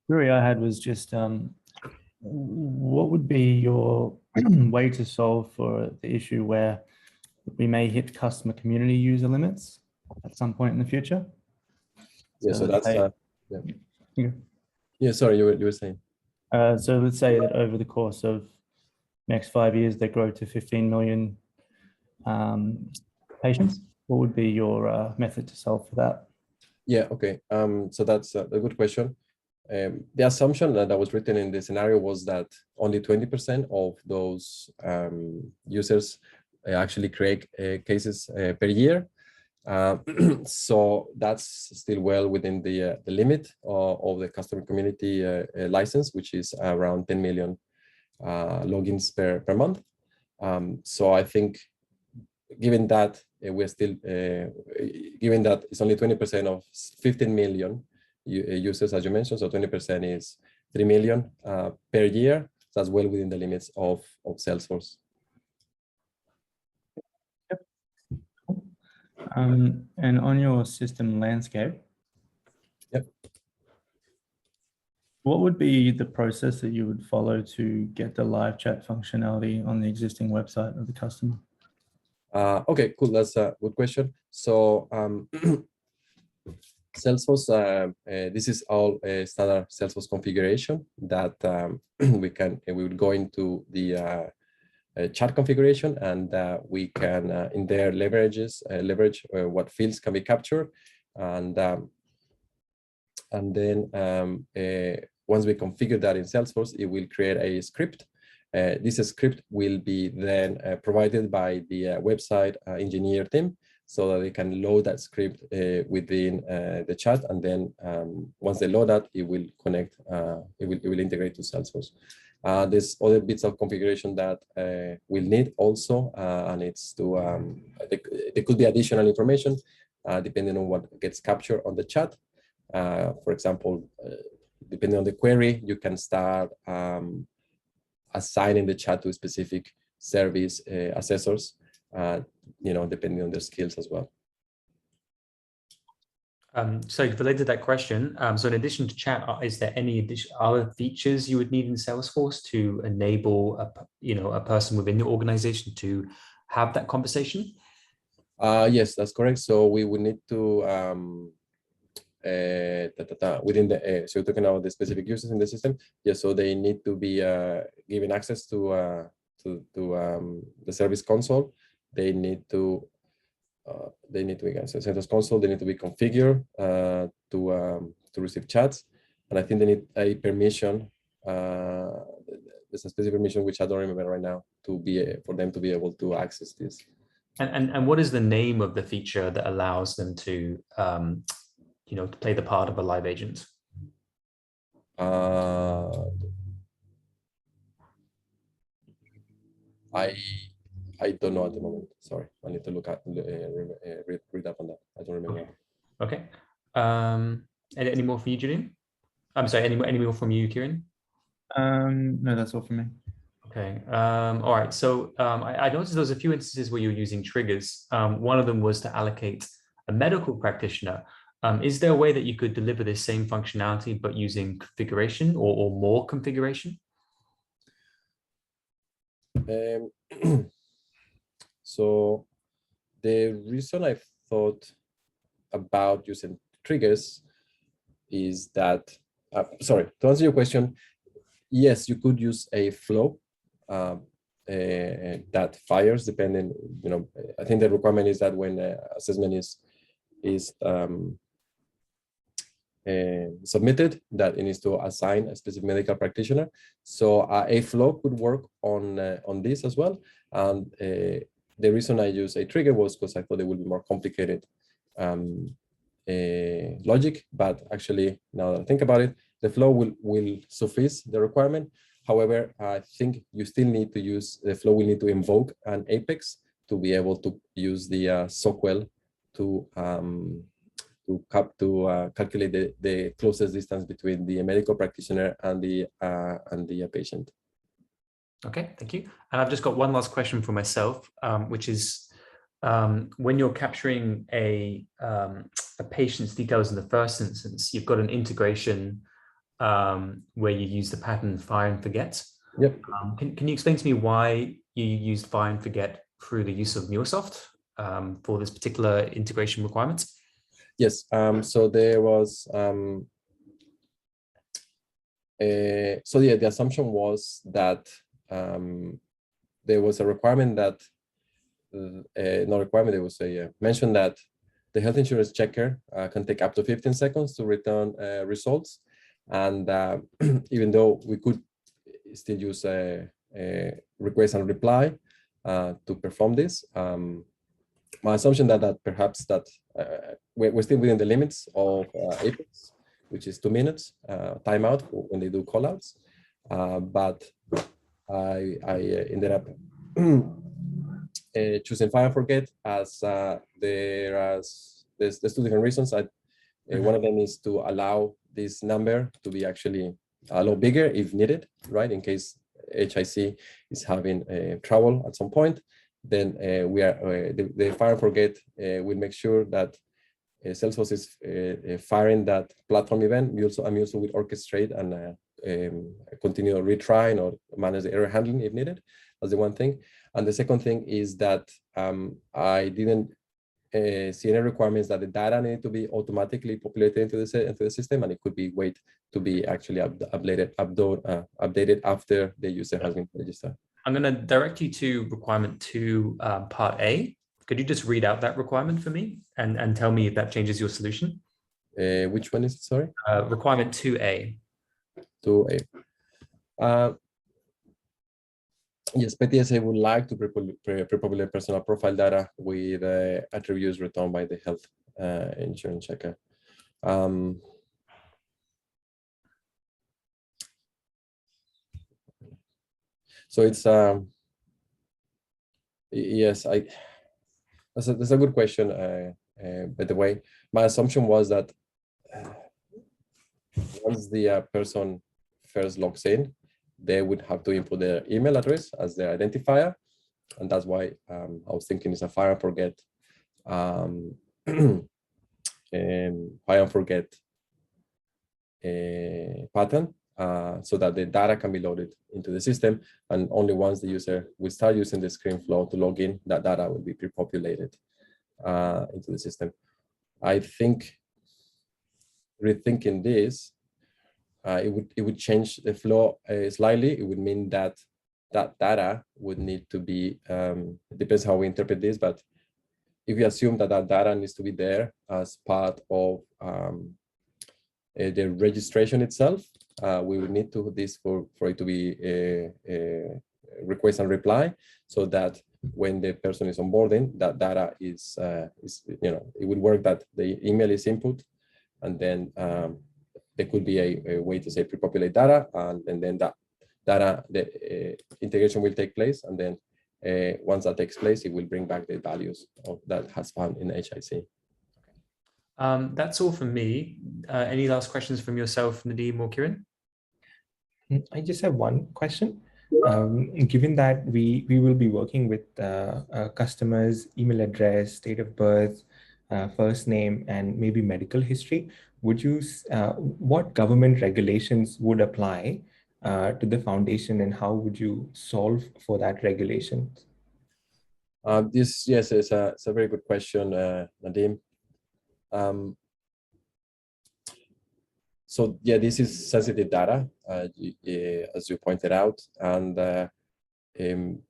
Query I had was just, what would be your way to solve for the issue where we may hit customer community user limits at some point in the future? Yeah, so that's yeah. Sorry, you were saying. So let's say that over the course of next 5 years, they grow to 15 million patients. What would be your method to solve for that? Yeah, okay. So that's a good question. The assumption that was written in the scenario was that only 20% of those users actually create cases per year. So that's still well within the limit of the customer community license, which is around 10 million logins per month. So I think, given that we're still, given that it's only 20% of 15 million users, as you mentioned, so 20% is 3 million per year. So that's well within the limits of Salesforce. And on your system landscape, what would be the process that you would follow to get the live chat functionality on the existing website of the customer? Okay, cool. That's a good question. So Salesforce, this is all standard Salesforce configuration that we would go into the chat configuration, and we can in there leverage what fields can be captured, and then once we configure that in Salesforce, it will create a script. This script will be then provided by the website engineer team, so that they can load that script within the chat, and then once they load that, it will connect. It will integrate to Salesforce. There's other bits of configuration that we'll need also, and it's to there could be additional information depending on what gets captured on the chat. For example, depending on the query, you can start assigning the chat to specific service assessors, depending on their skills as well. So related to that question, so in addition to chat, is there any other features you would need in Salesforce to enable a person within your organization to have that conversation? Yes, that's correct. So we would need to within the so talking about the specific users in the system. Yes, so they need to be given access to the service console. They need to they need to be CentOS console. They need to be configured to receive chats, and I think they need a permission. There's a specific permission which I don't remember right now to be for them to be able to access this. And what is the name of the feature that allows them to to play the part of a live agent? I don't know at the moment. Sorry, I need to look at read up on that. I don't remember. Okay. Any more for you, Julian? I'm sorry. Any more from you, Kieran? No, that's all from me. Okay. All right. So I noticed there was a few instances where you're using triggers. One of them was to allocate a medical practitioner. Is there a way that you could deliver this same functionality but using configuration or more configuration? So the reason I thought about using triggers is that, sorry, to answer your question, yes, you could use a flow that fires depending, I think the requirement is that when assessment is submitted, that it needs to assign a specific medical practitioner. So a flow could work on this as well. And the reason I use a trigger was because I thought it would be more complicated logic, but actually now that I think about it, the flow will suffice the requirement. However, I think you still need to use the flow. We need to invoke an apex to be able to use the SOQL to calculate the closest distance between the medical practitioner and the patient. Okay, thank you. And I've just got one last question for myself, which is when you're capturing a patient's details in the first instance, you've got an integration where you use the pattern fire and forget. Yep. Can you explain to me why you used fire and forget through the use of MuleSoft for this particular integration requirement? Yes. So there was the assumption was that there was a requirement that not requirement. There was a mention that the health insurance checker can take up to 15 seconds to return results, and even though we could still use a request and reply to perform this, my assumption that perhaps we're still within the limits of Apex, which is 2 minutes timeout when they do callouts, but I ended up choosing fire and forget as there's 2 different reasons. One of them is to allow this number to be actually a lot bigger if needed, right? In case HIC is having trouble at some point, then the fire and forget will make sure that Salesforce is firing that platform event. We also will orchestrate and continue retrying or manage the error handling if needed. That's the one thing. And the second thing is that I didn't see any requirements that the data need to be automatically populated into the system, and it could be wait to be actually updated after the user has been registered. I'm going to direct you to requirement 2, part A. Could you just read out that requirement for me and tell me if that changes your solution? Which one is it, sorry? Requirement 2A. 2A. Yes, PTSA would like to pre-populate personal profile data with attributes returned by the health insurance checker. So it's yes, that's a good question. By the way, my assumption was that once the person first logs in, they would have to input their email address as their identifier, and that's why I was thinking it's a fire and forget, fire and forget pattern, so that the data can be loaded into the system, and only once the user will start using the screen flow to log in, that data will be pre-populated into the system. I think rethinking this, it would change the flow slightly. It would mean that that data would need to be, it depends how we interpret this, but if you assume that that data needs to be there as part of the registration itself, we would need to do this for it to be a request and reply, so that when the person is onboarding, that data is it would work that the email is input, and then there could be a way to say pre-populate data, and then that data, the integration will take place, and then once that takes place, it will bring back the values that has found in HIC. That's all from me. Any last questions from yourself, Nadeem or Kieran? I just have one question. Given that we will be working with customers' email address, date of birth, first name, and maybe medical history, would you what government regulations would apply to the foundation, and how would you solve for that regulation? Yes, it's a very good question, Nadeem. So yeah, this is sensitive data, as you pointed out, and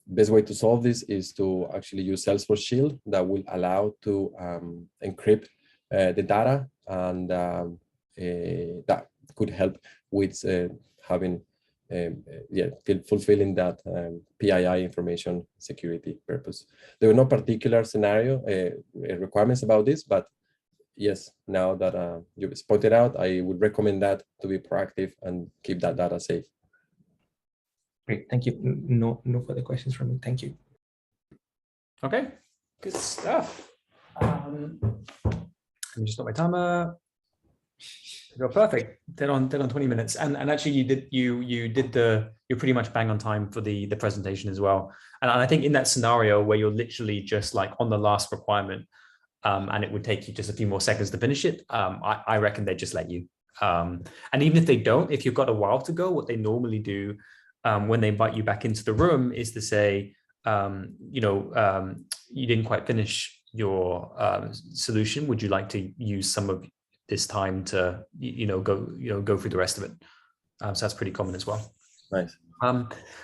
best way to solve this is to actually use Salesforce Shield that will allow to encrypt the data, and that could help with having fulfilling that PII information security purpose. There were no particular scenario requirements about this, but yes, now that you've pointed out, I would recommend that to be proactive and keep that data safe. Great, thank you. No further questions from me. Thank you. Okay, good stuff. Let me just stop my timer. Go perfect. Dead on 20 minutes. And actually, you're pretty much bang on time for the presentation as well. And I think in that scenario where you're literally just like on the last requirement, and it would take you just a few more seconds to finish it, I reckon they just let you. And even if they don't, if you've got a while to go, what they normally do when they invite you back into the room is to say, you didn't quite finish your solution. Would you like to use some of this time to go through the rest of it? So that's pretty common as well. Nice.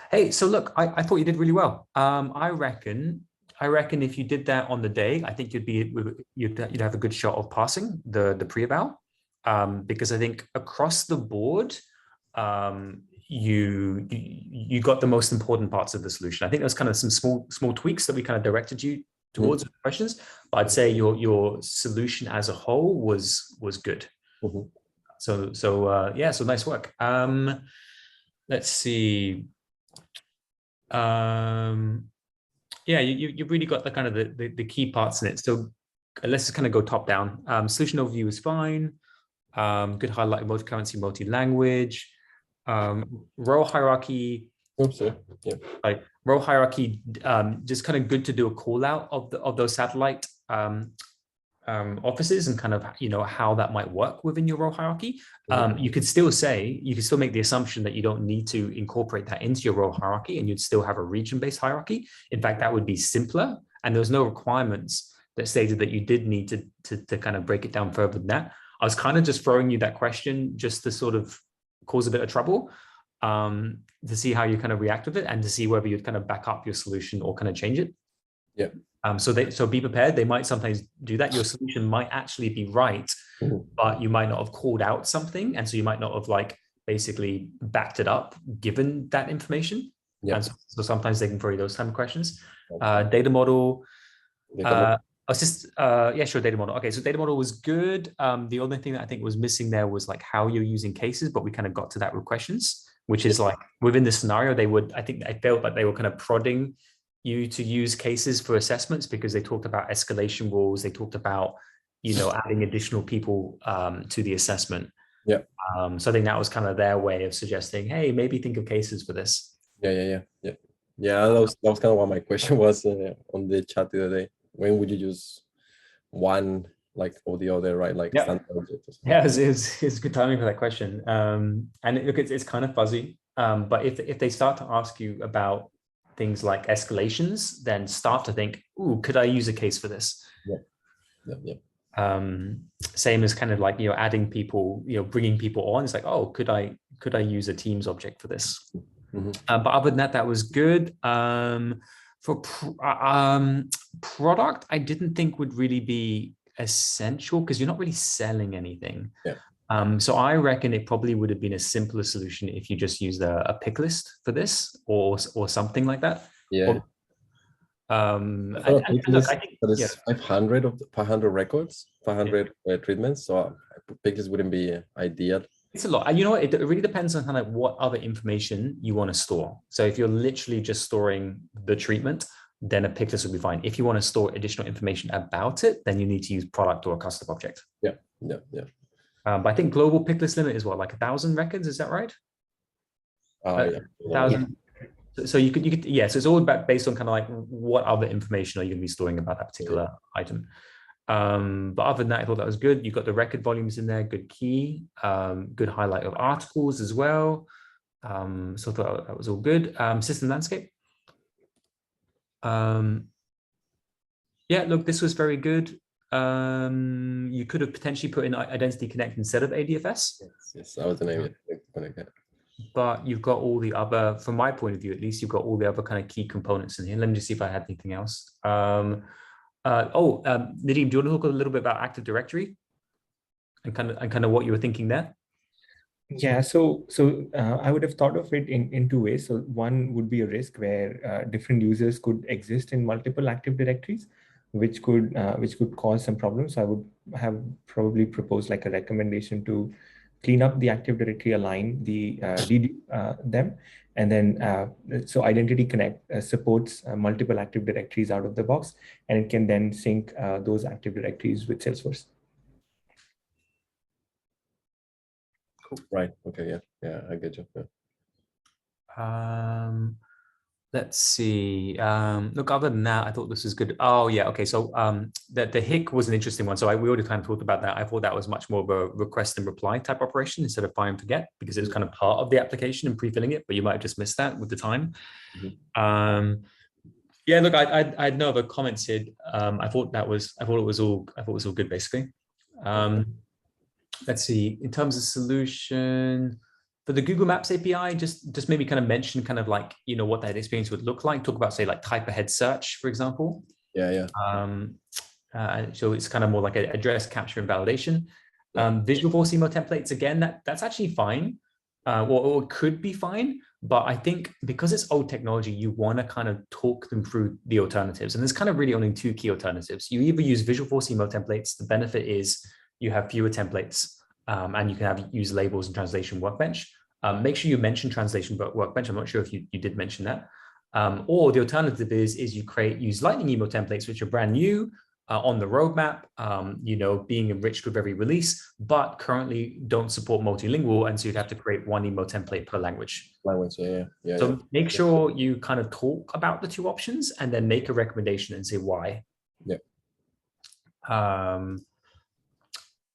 Hey, so look, I thought you did really well. I reckon if you did that on the day, I think you'd have a good shot of passing the pre-eval, because I think across the board, you got the most important parts of the solution. I think there's kind of some small tweaks that we kind of directed you towards questions, but I'd say your solution as a whole was good. So nice work. Let's see. You've really got the kind of the key parts in it. So let's just kind of go top down. Solution overview is fine. Good highlight, multi-currency, multi-language. Role hierarchy. Oops, sorry. Yeah. Like role hierarchy, just kind of good to do a call out of those satellite offices, and kind of how that might work within your role hierarchy. You could still make the assumption that you don't need to incorporate that into your role hierarchy, and you'd still have a region-based hierarchy. In fact, that would be simpler, and there's no requirements that stated that you did need to kind of break it down further than that. I was kind of just throwing you that question just to sort of cause a bit of trouble, to see how you kind of react with it, and to see whether you'd kind of back up your solution or kind of change it. Yeah. So be prepared. They might sometimes do that. Your solution might actually be right, but you might not have called out something, and so you might not have like basically backed it up given that information. Yeah. And so sometimes they can throw you those type of questions. Data model. Data model. Okay, so data model was good. The only thing that I think was missing there was like how you're using cases, but we kind of got to that with questions, which is like within the scenario, I felt like they were kind of prodding you to use cases for assessments, because they talked about escalation rules. They talked about, adding additional people to the assessment. Yeah. So I think that was kind of their way of suggesting, hey, maybe think of cases for this. Yeah. That was kind of what my question was on the chat the other day. When would you use one or the other, right? Standard object. Yeah, it's good timing for that question. And look, it's kind of fuzzy. But if they start to ask you about things like escalations, then start to think, ooh, could I use a case for this? Yeah. Same as kind of like, adding people, bringing people on. It's like, oh, could I use a Teams object for this? But other than that, that was good. For product, I didn't think would really be essential because you're not really selling anything. Yeah. So I reckon it probably would have been a simpler solution if you just used a pick list for this or something like that. Yeah. And look, I think, that is 500 records, 500 treatments. So picklist wouldn't be ideal. It's a lot. You know what? It really depends on kind of what other information you want to store. So if you're literally just storing the treatment, then a pick list would be fine. If you want to store additional information about it, then you need to use product or a custom object. Yeah. But I think global pick list limit is what, like 1,000 records? Is that right? Yeah. 1,000. So you could, so it's all about based on kind of like what other information are you going to be storing about that particular item. But other than that, I thought that was good. You've got the record volumes in there, good key, good highlight of articles as well. So I thought that was all good. System landscape. Yeah, look, this was very good. You could have potentially put in Identity Connect instead of ADFS. Yes, that was the name. But you've got all the other, from my point of view, at least, you've got all the other kind of key components in here. Let me just see if I had anything else. Nadeem, do you want to talk a little bit about Active Directory and kind of what you were thinking there? Yeah, so I would have thought of it in two ways. So one would be a risk where different users could exist in multiple Active Directories, which could cause some problems. So I would have probably proposed like a recommendation to clean up the Active Directory, align them, and then so Identity Connect supports multiple Active Directories out of the box, and it can then sync those Active Directories with Salesforce. Cool. Right. Okay. Yeah. I get you. Yeah. Let's see. Look, other than that, I thought this was good. Oh yeah. Okay. So the HIC was an interesting one. So we already kind of talked about that. I thought that was much more of a request and reply type operation instead of find and forget, because it was kind of part of the application and pre-filling it, but you might have just missed that with the time. Mm-hmm. Yeah. Look, I had no other comments here. I thought it was all good basically. Let's see. In terms of solution. For the Google Maps API, just maybe kind of mention kind of like, you know, what that experience would look like. Talk about, say, like type ahead search, for example. Yeah. So it's kind of more like an address capture and validation. Visualforce email templates, again, that's actually fine, or it could be fine. But I think because it's old technology, you want to kind of talk them through the alternatives. And there's kind of really only two key alternatives. You either use Visualforce email templates. The benefit is you have fewer templates. And you can use labels and translation workbench. Make sure you mention translation workbench. I'm not sure if you did mention that. Or the alternative is you use Lightning email templates, which are brand new on the roadmap, you know, being enriched with every release, but currently don't support multilingual. And so you'd have to create one email template per language. So make sure you kind of talk about the two options and then make a recommendation and say why. Yeah.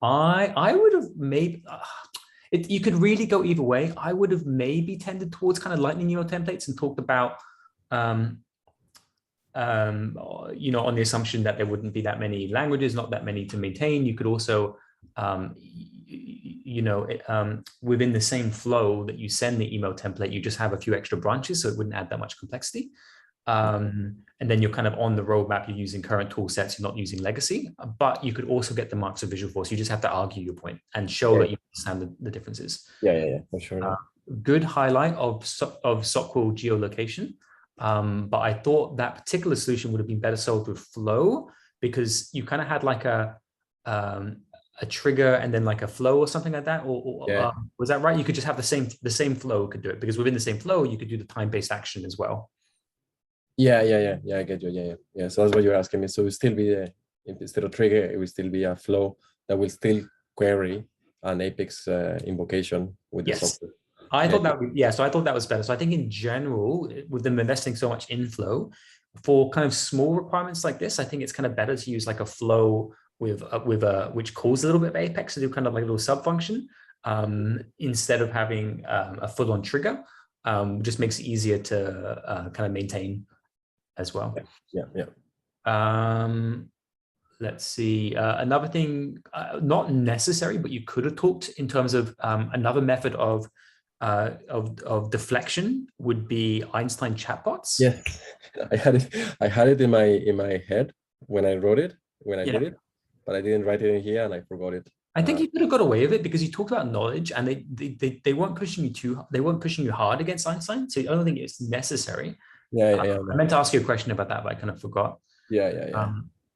I would have maybe, you could really go either way. I would have maybe tended towards kind of Lightning email templates and talked about, you know, on the assumption that there wouldn't be that many languages, not that many to maintain. You could also, you know, within the same flow that you send the email template, you just have a few extra branches, so it wouldn't add that much complexity. And then you're kind of on the roadmap, you're using current tool sets, you're not using legacy, but you could also get the marks of Visualforce. You just have to argue your point and show that you understand the differences. Yeah, for sure. Good highlight of SOQL geolocation. But I thought that particular solution would have been better solved with Flow, because you kind of had like a trigger and then like a flow or something like that. Or was that right? You could just have the same flow could do it, because within the same flow, you could do the time-based action as well. Yeah, I get you. Yeah. So that's what you're asking me. So it will still be instead of trigger, it will still be a flow that will still query an Apex invocation with the software. I thought that so I thought that was better. So I think in general, with them investing so much in Flow, for kind of small requirements like this, I think it's kind of better to use like a flow with which calls a little bit of Apex to do kind of like a little sub function instead of having a full-on trigger. Just makes it easier to kind of maintain as well. Yeah. Let's see. Another thing, not necessary, but you could have talked in terms of another method of of deflection would be Einstein chatbots. Yes, I had it in my head when I wrote it, when I did it, but I didn't write it in here and I forgot it. I think you could have got away with it because you talked about knowledge and they weren't pushing you they weren't pushing you hard against Einstein. So I don't think it's necessary. Yeah. I meant to ask you a question about that, but I kind of forgot. Yeah.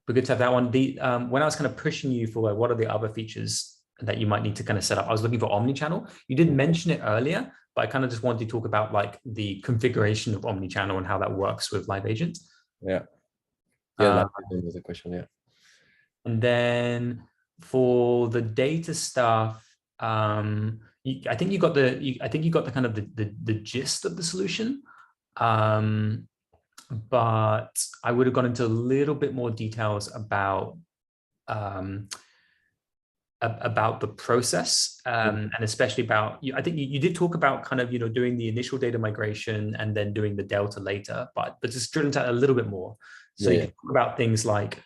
But good to have that one. When I was kind of pushing you for like, what are the other features that you might need to kind of set up, I was looking for omnichannel. You didn't mention it earlier, but I kind of just wanted to talk about like the configuration of omnichannel and how that works with Live Agent. Yeah, that was the question. Yeah. And then for the data stuff, I think you got the kind of the gist of the solution. But I would have gone into a little bit more details about the process, and especially about, I think you did talk about kind of, doing the initial data migration and then doing the delta later, but just drill into a little bit more. So you can talk about things like,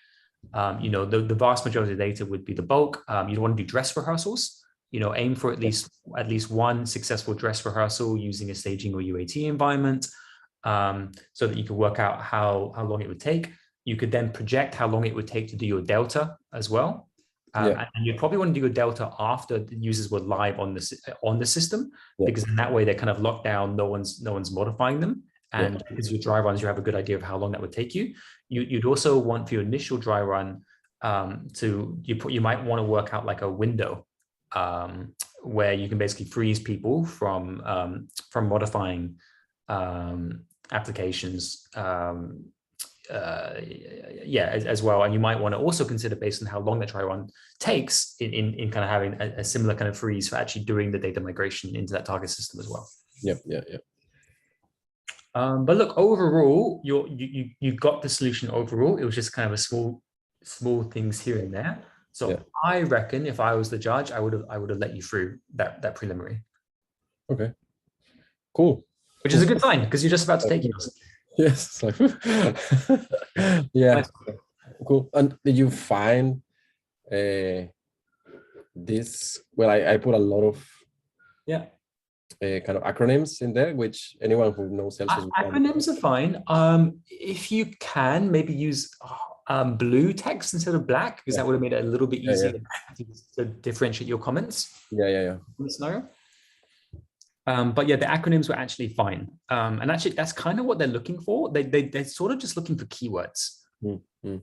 the vast majority of data would be the bulk. You don't want to do dress rehearsals. Aim for at least one successful dress rehearsal using a staging or UAT environment, so that you can work out how long it would take. You could then project how long it would take to do your delta as well. And you'd probably want to do your delta after the users were live on the system, because in that way they're kind of locked down. No one's modifying them. And because your dry runs, you have a good idea of how long that would take you. You'd also want for your initial dry run, you might want to work out like a window where you can basically freeze people from modifying applications as well. And you might want to also consider, based on how long that dry run takes, in kind of having a similar kind of freeze for actually doing the data migration into that target system as well. Yeah. But look, overall, you got the solution overall. It was just kind of a small things here and there. So I reckon if I was the judge, I would have let you through that preliminary. Okay. Cool. Which is a good sign, because you're just about to take yours. Yes. Yeah. Cool. And did you find this? Well, I put a lot of kind of acronyms in there, which anyone who knows Salesforce. Acronyms are fine. If you can, maybe use blue text instead of black, because that would have made it a little bit easier to differentiate your comments. Yeah. In the scenario. But the acronyms were actually fine. And actually, that's kind of what they're looking for. They're sort of just looking for keywords. So if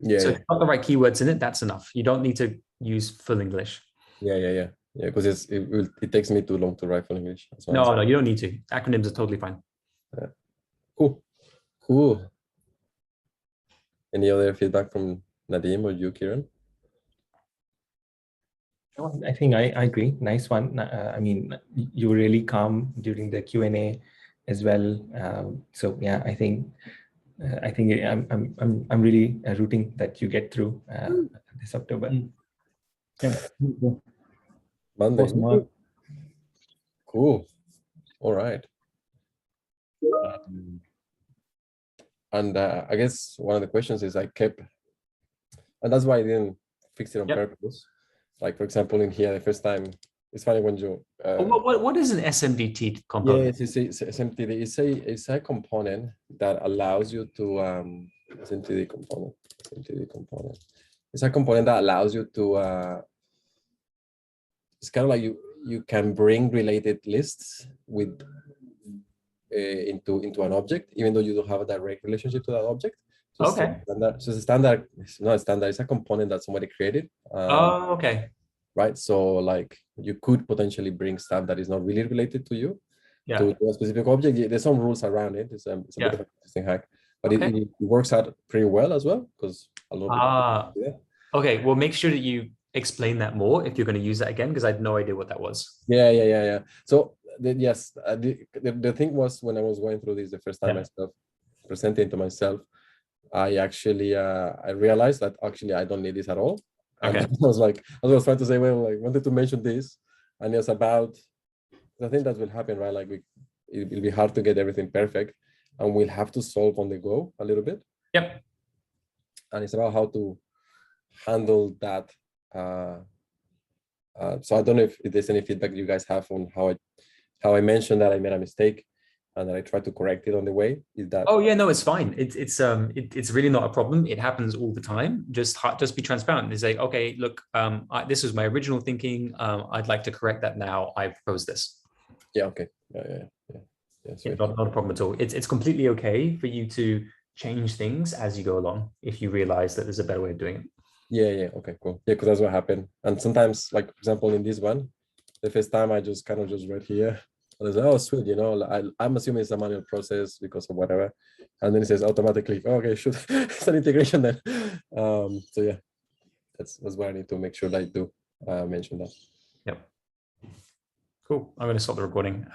you've got the right keywords in it, that's enough. You don't need to use full English. Yeah, because it takes me too long to write full English. No, you don't need to. Acronyms are totally fine. Cool. Any other feedback from Nadim or you, Kieran? I think I agree. Nice one. I mean, you were really calm during the Q&A as well. So yeah, I think I'm really rooting that you get through this October. Monday. Awesome. Cool. All right. And I guess one of the questions is I kept, and that's why I didn't fix it on purpose. Like, for example, in here, the first time, it's funny when you... what is an SMTD component? Yes, it's SMTD. It's a component that allows you to... SMTD component. It's a component that allows you to... it's kind of like you can bring related lists with into an object, even though you don't have a direct relationship to that object. So it's not a standard, it's a component that somebody created. Right, so like you could potentially bring stuff that is not really related to you to a specific object. There's some rules around it. It's a bit of an interesting hack, but it works out pretty well as well, because a lot of people do that. Okay, well, make sure that you explain that more if you're going to use that again, because I had no idea what that was. Yeah. So the thing was, when I was going through this the first time myself, presenting to myself, I actually I realized that actually I don't need this at all. And I was trying to say, well, I wanted to mention this, and it's about, I think that will happen, right? Like it will be hard to get everything perfect, and we'll have to solve on the go a little bit. Yep. And it's about how to handle that. So I don't know if there's any feedback you guys have on how how I mentioned that I made a mistake and then I try to correct it on the way. Is that? Oh yeah, no, it's fine. It's really not a problem. It happens all the time. Just be transparent. It's like, okay, look, this was my original thinking. I'd like to correct that now. I propose this. Yeah. Okay. Yeah. Yeah, not a problem at all. It's completely okay for you to change things as you go along if you realize that there's a better way of doing it. Yeah. Okay, cool. Yeah, because that's what happened. And sometimes, like, for example, in this one, the first time I just kind of just read here. And I was like, oh, sweet, you know, I'm assuming it's a manual process because of whatever. And then it says automatically, oh, okay, shoot, it's an integration then. So yeah, that's why I need to make sure that I do mention that. Yep. Cool. I'm going to stop the recording.